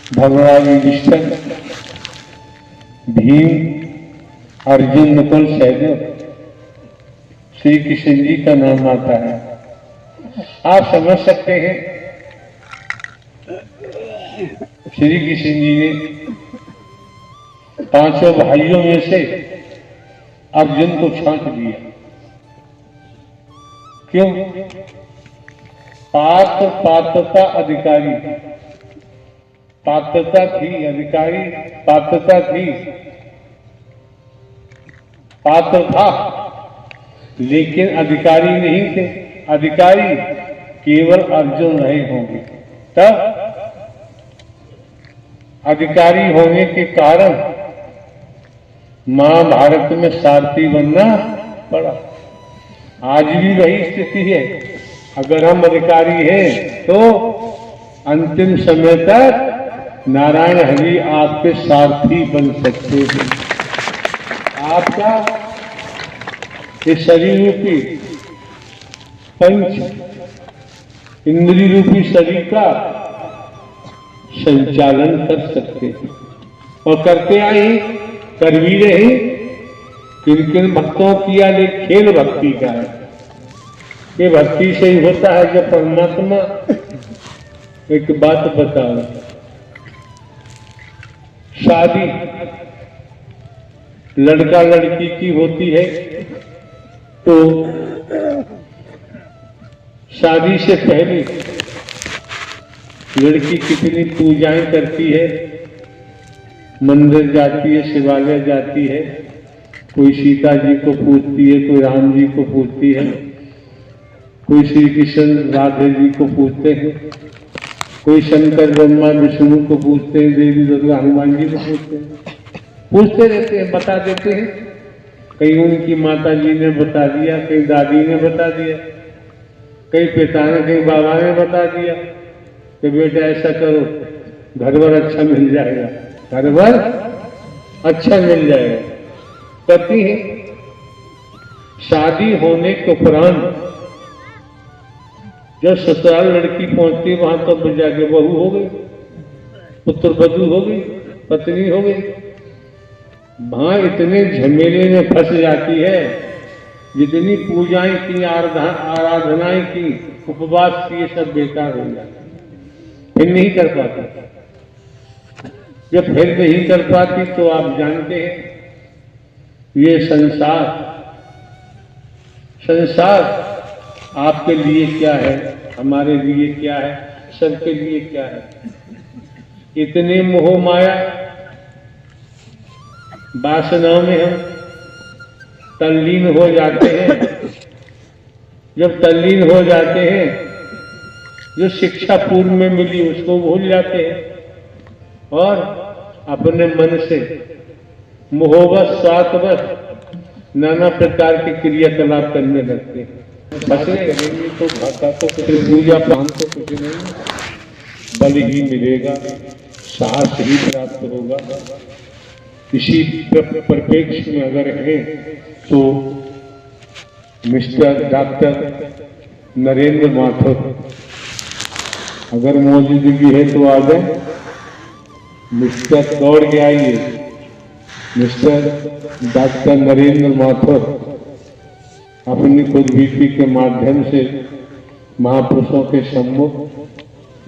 भगवान युधिष्ठिर, भीम, अर्जुन, नकुल, सहदेव, श्री कृष्ण जी का नाम आता है। आप समझ सकते हैं श्री कृष्ण जी ने पांचों भाइयों में से अर्जुन को छांट दिया। क्यों? पात्रता अधिकारी, पात्रता थी, अधिकारी पात्रता थी, पात्र था, लेकिन अधिकारी नहीं थे। अधिकारी केवल अर्जुन रहे होंगे। तब अधिकारी होने के कारण महाभारत में सारथी बनना पड़ा। आज भी वही स्थिति है। अगर हम अधिकारी हैं तो अंतिम समय तक नारायण हरि आपके सारथी बन सकते हैं। आपका इस शरीर रूपी पंच इंद्रिय रूपी शरीर का संचालन कर सकते हैं और करते आए, कर भी रहे। किन किन भक्तों किया ले खेल भक्ति का है। ये भक्ति से ही होता है जब परमात्मा। एक बात बताओ, शादी लड़का लड़की की होती है तो शादी से पहले लड़की कितनी पूजाएं करती है, मंदिर जाती है, शिवालय जाती है, कोई सीता जी को पूजती है, कोई राम जी को पूजती है, कोई श्री कृष्ण राधे जी को पूजते हैं, कोई शंकर ब्रह्मा विष्णु को पूजते हैं, देवी दुर्गा हनुमान जी को पूजते हैं, पूछते रहते हैं, बता देते हैं। कहीं उनकी माता जी ने बता दिया, कहीं दादी ने बता दिया, कहीं पिता ने, कहीं बाबा ने बता दिया कि बेटा ऐसा करो, घर भर अच्छा मिल जाएगा, घर भर अच्छा मिल जाएगा। करती है। शादी होने के उपरांत जब ससुराल लड़की पहुंचती वहां तो जाके बहू हो गई, पुत्र वधू हो गई, पत्नी हो गई। वहां इतने झमेले में फंस जाती है, जितनी पूजाएं की, आराधनाएं की, उपवास किए, सब बेकार हो जाते, फिर नहीं कर पाती। जब फिर नहीं कर पाती तो आप जानते हैं ये संसार आपके लिए क्या है, हमारे लिए क्या है, सबके लिए क्या है। इतने मोह माया वासनाओं में हम तल्लीन हो जाते हैं। जब तल्लीन हो जाते हैं, जो शिक्षा पूर्व में मिली उसको भूल जाते हैं और अपने मन से मोहवश, स्वार्थवश नाना प्रकार की क्रियाकलाप करने लगते हैं। बचने लगेंगे तो भाषा तो कुछ, पूजा पान तो कुछ नहीं, बल ही मिलेगा, साहस ही प्राप्त होगा। इसी परिप्रेक्ष्य में अगर है तो मिस्टर डॉक्टर नरेंद्र माथुर अगर मौजूदगी है तो आ जाए। मिस्टर दौड़ के आइए, मिस्टर डॉक्टर नरेंद्र माथुर अपनी खुदबीती के माध्यम से महापुरुषों के सम्मुख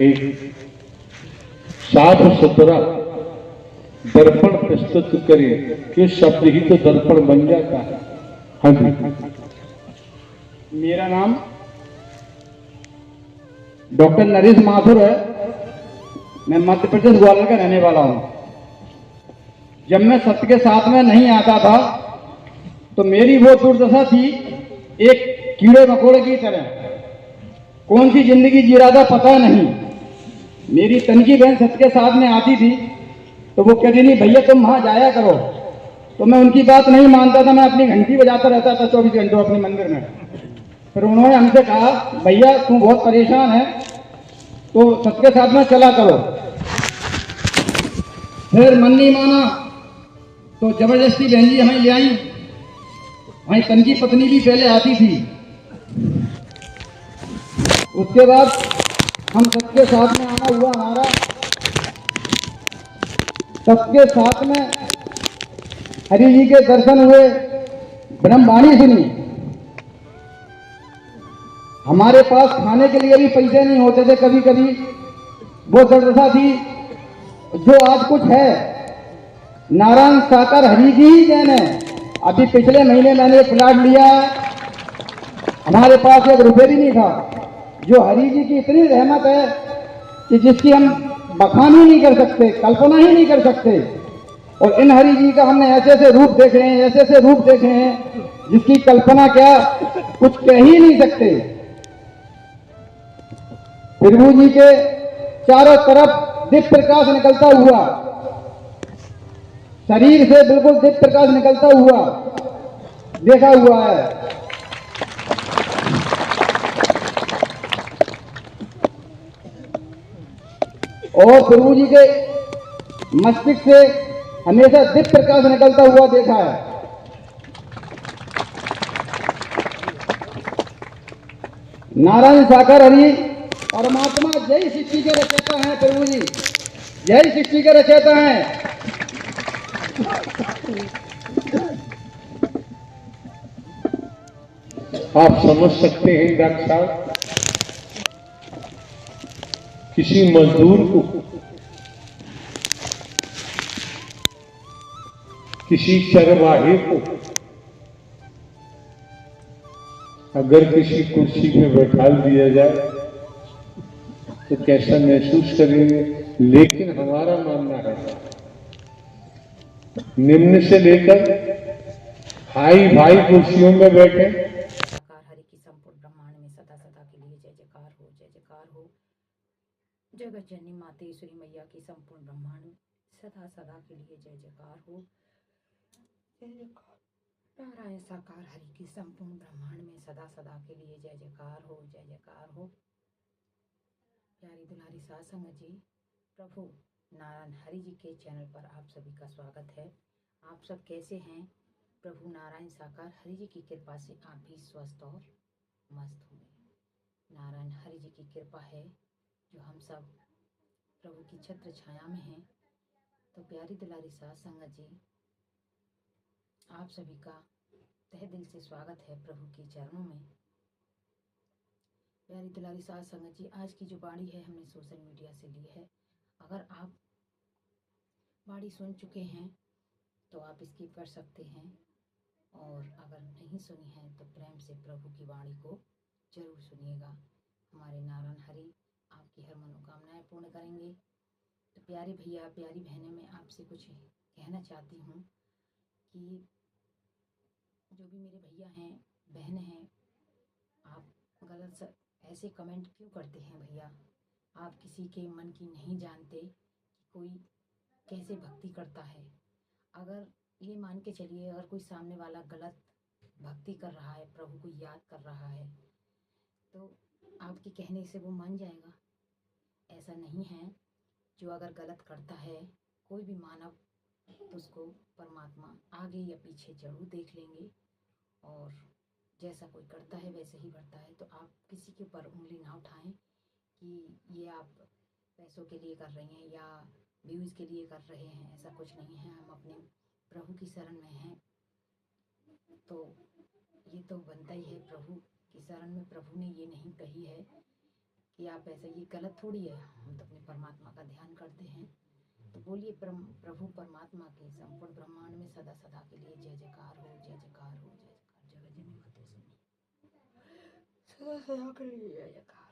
एक साफ सुथरा दर्पण प्रस्तुत करे कि शब्द ही तो दर्पण बन जाता है। हाँ जी, मेरा नाम डॉक्टर नरेश माथुर है। मैं मध्य प्रदेश ग्वालियर का रहने वाला हूँ। जब मैं सत्य के साथ में नहीं आता था तो मेरी वो दुर्दशा थी एक कीड़े मकोड़े की तरह। कौन सी जिंदगी जी रहा था पता नहीं। मेरी तनकी बहन सत्य के साथ में आती थी तो वो कहती नहीं भैया तुम वहां जाया करो, तो मैं उनकी बात नहीं मानता था। मैं अपनी घंटी बजाता रहता था 24 घंटों अपने मंदिर में। फिर उन्होंने हमसे कहा भैया तू बहुत परेशान है तो सत्य के साथ में चला करो। फिर मन नहीं माना तो जबरदस्ती बहन जी हमें ले आई। वहीं तनकी पत्नी भी पहले आती थी। उसके बाद हम सबके साथ में आना हुआ हमारा। सबके साथ में हरि जी के दर्शन हुए, ब्रह्मवाणी सुनी। हमारे पास खाने के लिए भी पैसे नहीं होते थे, कभी कभी वो दुर्दशा थी। जो आज कुछ है नारायण साकार हरि की ही देन है। अभी पिछले महीने मैंने एक प्लाट लिया, हमारे पास एक रुपये भी नहीं था। जो हरि जी की इतनी रहमत है कि जिसकी हम बखान ही नहीं कर सकते, कल्पना ही नहीं कर सकते। और इन हरि जी का हमने ऐसे ऐसे रूप देखे हैं, ऐसे ऐसे रूप देखे हैं जिसकी कल्पना क्या कुछ कह ही नहीं सकते। प्रभु जी के चारों तरफ दिव्य प्रकाश निकलता हुआ, शरीर से बिल्कुल दिव्य प्रकाश निकलता हुआ देखा हुआ है। और प्रभु जी के मस्तिष्क से हमेशा दिव्य प्रकाश निकलता हुआ देखा है। नारायण साकार हरि परमात्मा जय सृष्टि के रचयिता हैं। प्रभु जी जय सृष्टि के रचयिता हैं। आप समझ सकते हैं डॉक्टर साहब, किसी मजदूर को, किसी चरवाहे को अगर किसी कुर्सी में बैठा दिया जाए तो कैसा महसूस करेंगे। लेकिन हमारा मानना है निम्न से लेकर हाई भाई कुर्सियों में बैठे। साकार हरि की संपूर्ण ब्रह्मांड में सदा सदा के लिए जय जयकार हो, जय जयकार हो। जगत जननी मातेश्वरी मैया की संपूर्ण ब्रह्मांड में सदा सदा के लिए जय जयकार हो, जय जयकार। नारायण साकार हरि की संपूर्ण ब्रह्मांड में सदा सदा के लिए जय जयकार हो, जय जयकार हो। प्यारी दुलारी साध संगत जी, प्रभु नारायण हरि जी के चैनल पर आप सभी का स्वागत है। आप सब कैसे हैं? प्रभु नारायण साकार हरि जी की कृपा से आप भी स्वस्थ और मस्त होंगे। नारायण हरि जी की कृपा है जो हम सब प्रभु की छत्र छाया में हैं। तो प्यारी दुलारी साध संगत जी, आप सभी का तहे दिल से स्वागत है प्रभु के चरणों में। प्यारी दुलारी साध संगत जी, आज की जो बाणी है हमने सोशल मीडिया से ली है। अगर आप बाणी सुन चुके हैं तो आप स्किप कर सकते हैं, और अगर नहीं सुनी है तो प्रेम से प्रभु की वाणी को जरूर सुनिएगा। हमारे नारायण हरि आपकी हर मनोकामनाएं पूर्ण करेंगे। तो प्यारे भैया प्यारी बहनें, मैं आपसे कुछ कहना चाहती हूँ कि जो भी मेरे भैया हैं बहन हैं, आप गलत ऐसे कमेंट क्यों करते हैं भैया? आप किसी के मन की नहीं जानते कि कोई कैसे भक्ति करता है। अगर ये मान के चलिए, अगर कोई सामने वाला गलत भक्ति कर रहा है, प्रभु को याद कर रहा है, तो आपके कहने से वो मान जाएगा? ऐसा नहीं है। जो अगर गलत करता है कोई भी मानव, तो उसको परमात्मा आगे या पीछे जरूर देख लेंगे, और जैसा कोई करता है वैसे ही बढ़ता है। तो आप किसी के ऊपर उंगली ना उठाएं कि ये आप पैसों के लिए कर रही हैं या व्यूज़ के लिए कर रहे हैं। ऐसा कुछ नहीं है। हम अपने प्रभु की शरण में हैं, तो ये तो बनता ही है। प्रभु की शरण में प्रभु ने ये नहीं कही है कि आप ऐसा, ये गलत थोड़ी है। हम तो अपने परमात्मा का ध्यान करते हैं। तो बोलिए प्रभु परमात्मा के संपूर्ण ब्रह्मांड में सदा सदा के लिए जय जयकार हो, जय जयकार हो, जय जयकार। जगत जननी मातेश्वरी सदा सदा के लिए जय जयकार।